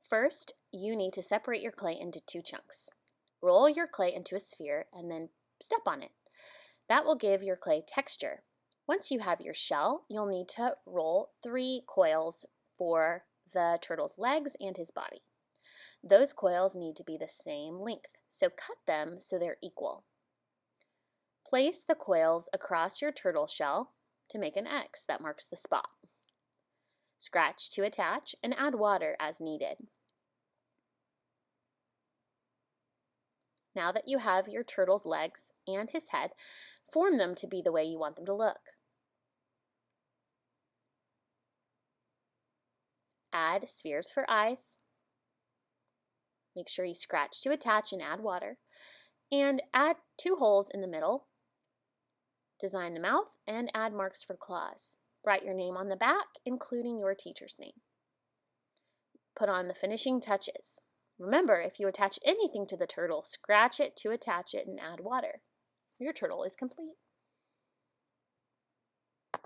First, you need to separate your clay into 2 chunks. Roll your clay into a sphere and then step on it. That will give your clay texture. Once you have your shell, you'll need to roll 3 coils for the turtle's legs and his body. Those coils need to be the same length, so cut them so they're equal. Place the coils across your turtle shell to make an X that marks the spot. Scratch to attach and add water as needed. Now that you have your turtle's legs and his head, form them to be the way you want them to look. Add spheres for eyes. Make sure you scratch to attach and add water. And add 2 holes in the middle. Design the mouth and add marks for claws. Write your name on the back, including your teacher's name. Put on the finishing touches. Remember, if you attach anything to the turtle, scratch it to attach it and add water. Your turtle is complete.